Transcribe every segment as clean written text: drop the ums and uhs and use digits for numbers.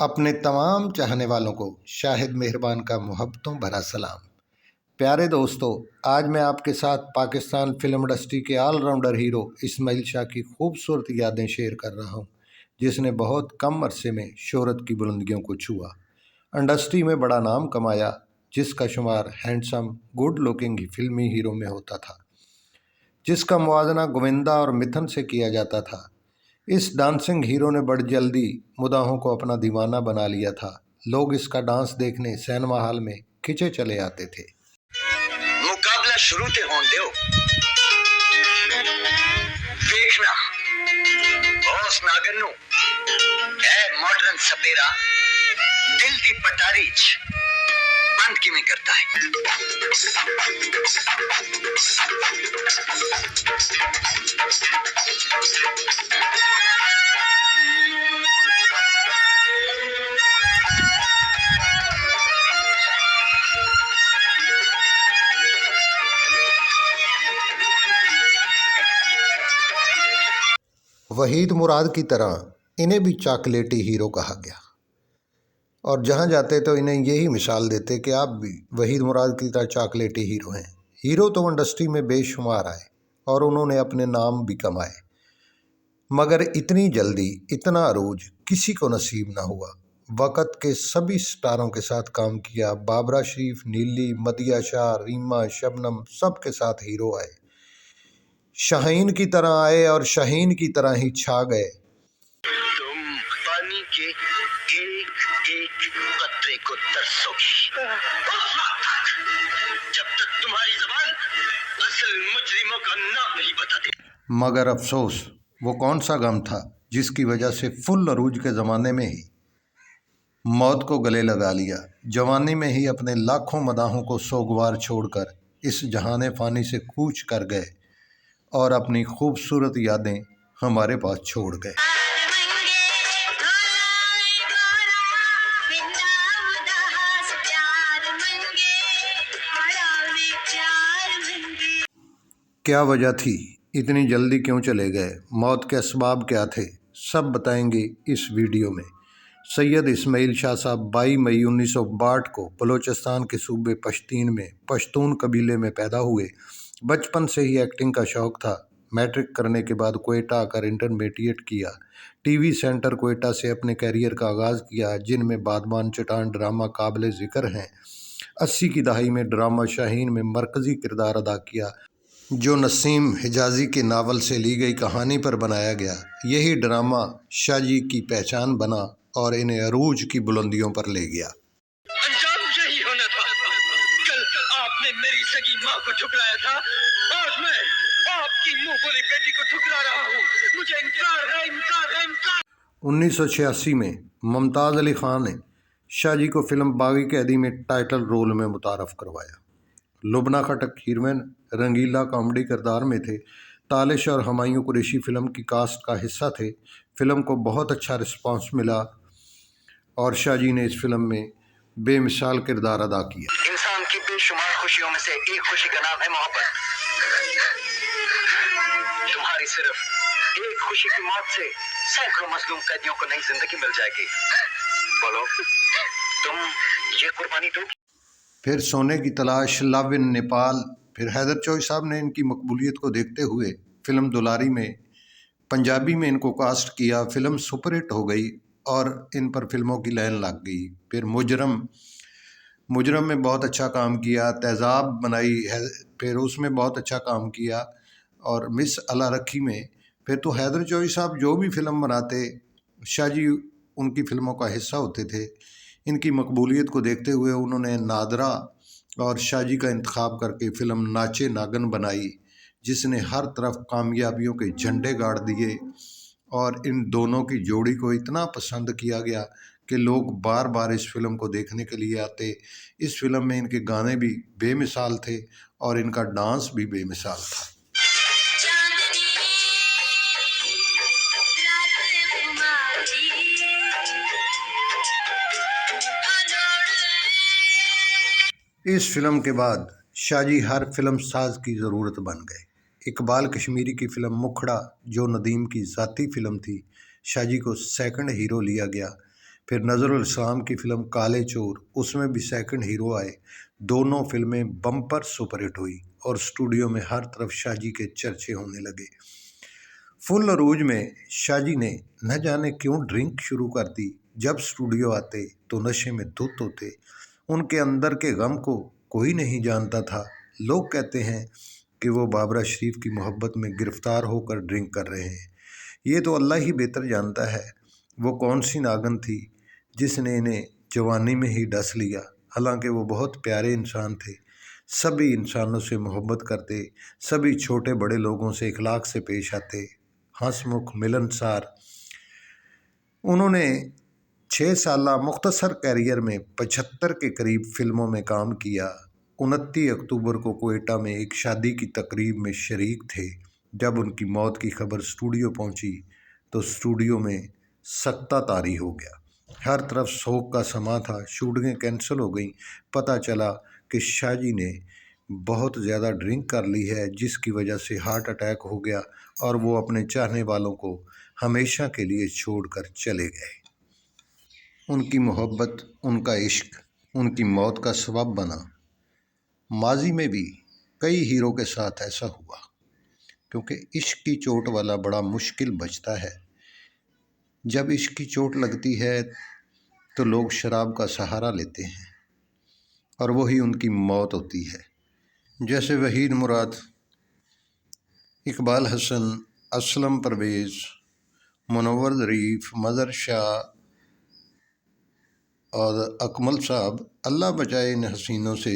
अपने तमाम चाहने वालों को शाहिद मेहरबान का मोहब्बतों भरा सलाम। प्यारे दोस्तों, आज मैं आपके साथ पाकिस्तान फिल्म इंडस्ट्री के ऑलराउंडर हीरो इस्माइल शाह की खूबसूरत यादें शेयर कर रहा हूं, जिसने बहुत कम अरसे में शोहरत की बुलंदियों को छुआ, इंडस्ट्री में बड़ा नाम कमाया, जिसका शुमार हैंडसम गुड लुकिंग फिल्मी हीरो में होता था, जिसका मुआवजा गोविंदा और मिथुन से किया जाता था। इस डांसिंग हीरो ने बड़ी जल्दी मुदाहों को अपना दीवाना बना लिया था। लोग इसका डांस देखने सिनेमा हॉल में खिंचे चले आते थे। मुकाबला शुरू ते होन दियो, देखना बॉस नागन नू ए मॉडर्न सपेरा दिल दी पटारी च बंद किवें करता है। वहीद मुराद की तरह इन्हें भी चॉकलेटी हीरो कहा गया और जहां जाते तो इन्हें यही मिसाल देते कि आप भी वहीद मुराद की तरह चॉकलेटी हीरो हैं। हीरो तो इंडस्ट्री में बेशुमार आए और उन्होंने अपने नाम भी कमाए, मगर इतनी जल्दी इतना अरूज किसी को नसीब ना हुआ। वक़्त के सभी स्टारों के साथ काम किया। बाबरा शरीफ, नीली, मदिया शाह, रीमा, शबनम, सब के साथ हीरो आए। शाहीन की तरह आए और शाहीन की तरह ही छा गए। तुम पानी के एक एक कतरे को तरसोगी जब तक तुम्हारी जुबान असल मुजरिमों का नाम नहीं बताती। मगर अफसोस, वो कौन सा गम था जिसकी वजह से फुल अरूज के ज़माने में ही मौत को गले लगा लिया। जवानी में ही अपने लाखों मदाहों को सोगवार छोड़कर इस जहाने फ़ानी से कूच कर गए और अपनी खूबसूरत यादें हमारे पास छोड़ गए। क्या वजह थी, इतनी जल्दी क्यों चले गए, मौत के असबाब क्या थे, सब बताएंगे इस वीडियो में। सैयद इस्माइल शाह साहब 22 मई 1962 को बलोचिस्तान के सूबे पश्तीन में पश्तून कबीले में पैदा हुए। बचपन से ही एक्टिंग का शौक़ था। मैट्रिक करने के बाद कोयटा आकर इंटरमीडिएट किया। टीवी सेंटर कोयटा से अपने कैरियर का आगाज़ किया, जिनमें बादबान चट्टान ड्रामा काबिल ज़िक्र हैं। 80 की दहाई में ड्रामा शाहीन में मरकज़ी किरदार अदा किया, जो नसीम हिजाजी के नावल से ली गई कहानी पर बनाया गया। यही ड्रामा शाहजी की पहचान बना और इन्हें अरूज की बुलंदियों पर ले गया। अंजाम यही होना था। कल आपने मेरी सगी माँ को ठुकराया था, आज मैं आपकी मुंह बोली बेटी को ठुकरा रहा हूँ। मुझे इनकार है, इनकार है, इनकार। 1986 में मुमताज़ अली खान ने शाहजी को फिल्म बागी कैदी में टाइटल रोल में मुतारफ़ करवाया। लुबना खटक हीरोइन रंगीला कॉमेडी किरदार में थे। तालिश और हुमायूं कुरैशी फिल्म की कास्ट का हिस्सा थे। फिल्म को बहुत अच्छा रिस्पांस मिला और शाहजी ने इस फिल्म में बेमिसाल किरदार अदा किया। इंसान की बेशुमार खुशियों में से एक खुशी का नाम है मोहब्बत। तुम्हारी सिर्फ एक खुशी की मौत से सैकड़ों मजलूम कैदियों को नई जिंदगी मिल जाएगी। बोलो, तुम ये कुर्बानी दोगी? फिर सोने की तलाश, लव इन नेपाल। फिर हैदर चौई साहब ने इनकी मकबूलियत को देखते हुए फिल्म दुलारी में पंजाबी में इनको कास्ट किया। फिल्म सुपरहिट हो गई और इन पर फिल्मों की लाइन लग गई। फिर मुजरम में बहुत अच्छा काम किया। तेज़ाब बनाई है, फिर उसमें बहुत अच्छा काम किया। और मिस अला रखी में फिर तो हैदर चौई साहब जो भी फिल्म बनाते, शाहजी उनकी फिल्मों का हिस्सा होते थे। इनकी मकबूलियत को देखते हुए उन्होंने नादरा और शाहजी का इंतखाब करके फ़िल्म नाचे नागन बनाई, जिसने हर तरफ कामयाबियों के झंडे गाड़ दिए और इन दोनों की जोड़ी को इतना पसंद किया गया कि लोग बार बार इस फिल्म को देखने के लिए आते। इस फिल्म में इनके गाने भी बेमिसाल थे और इनका डांस भी बेमिसाल था। इस फिल्म के बाद शाहजी हर फिल्म साज की ज़रूरत बन गए। इकबाल कश्मीरी की फिल्म मुखड़ा, जो नदीम की ज़ाती फ़िल्म थी, शाहजी को सेकंड हीरो लिया गया। फिर नज़रुल इस्लाम की फ़िल्म काले चोर, उसमें भी सेकंड हीरो आए। दोनों फिल्में बम्पर सुपरहिट हुई और स्टूडियो में हर तरफ शाहजी के चर्चे होने लगे। फुल अरूज में शाहजी ने न जाने क्यों ड्रिंक शुरू कर दी। जब स्टूडियो आते तो नशे में धुत होते। उनके अंदर के गम को कोई नहीं जानता था। लोग कहते हैं कि वो बाबरा शरीफ की मोहब्बत में गिरफ्तार होकर ड्रिंक कर रहे हैं। ये तो अल्लाह ही बेहतर जानता है वो कौन सी नागन थी जिसने इन्हें जवानी में ही डस लिया। हालांकि वो बहुत प्यारे इंसान थे, सभी इंसानों से मोहब्बत करते, सभी छोटे बड़े लोगों से इखलाक से पेश आते, हंसमुख मिलनसार। उन्होंने 6 साल मुख्तसर कैरियर में 75 के करीब फिल्मों में काम किया। 29 अक्टूबर को कोयटा में एक शादी की तकरीब में शरीक थे। जब उनकी मौत की खबर स्टूडियो पहुंची तो स्टूडियो में सख्ता तारी हो गया। हर तरफ शोक का समा था। शूटिंगें कैंसिल हो गई। पता चला कि शाहजी ने बहुत ज़्यादा ड्रिंक कर ली है, जिसकी वजह से हार्ट अटैक हो गया और वो अपने चाहने वालों को हमेशा के लिए छोड़कर चले गए। उनकी मोहब्बत, उनका इश्क उनकी मौत का सबब बना। माजी में भी कई हीरो के साथ ऐसा हुआ, क्योंकि इश्क की चोट वाला बड़ा मुश्किल बचता है। जब इश्क की चोट लगती है तो लोग शराब का सहारा लेते हैं और वही उनकी मौत होती है। जैसे वहीद मुराद, इकबाल हसन, असलम परवेज़, मुनव्वर ज़रीफ़, मज़र शाह और अकमल साहब। अल्लाह बचाए इन हसीनों से।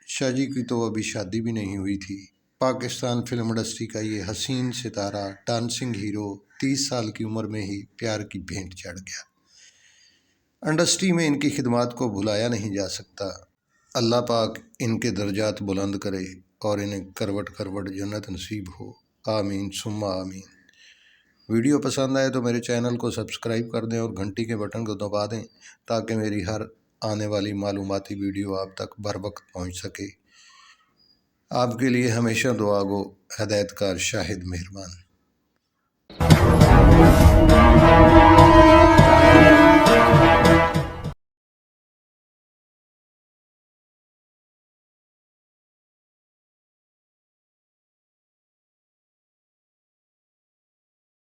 शाहजी की तो अभी शादी भी नहीं हुई थी। पाकिस्तान फिल्म इंडस्ट्री का ये हसीन सितारा, डांसिंग हीरो 30 साल की उम्र में ही प्यार की भेंट चढ़ गया। इंडस्ट्री में इनकी खिदमात को भुलाया नहीं जा सकता। अल्लाह पाक इनके दर्जात बुलंद करे और इन्हें करवट करवट जन्नत नसीब हो। आमीन सुम्मा आमीन। वीडियो पसंद आए तो मेरे चैनल को सब्सक्राइब कर दें और घंटी के बटन को दबा दें, ताकि मेरी हर आने वाली मालूमाती वीडियो आप तक बर वक्त पहुँच सके। आपके लिए हमेशा दुआ गो, हिदायतकार शाहिद मेहरबान।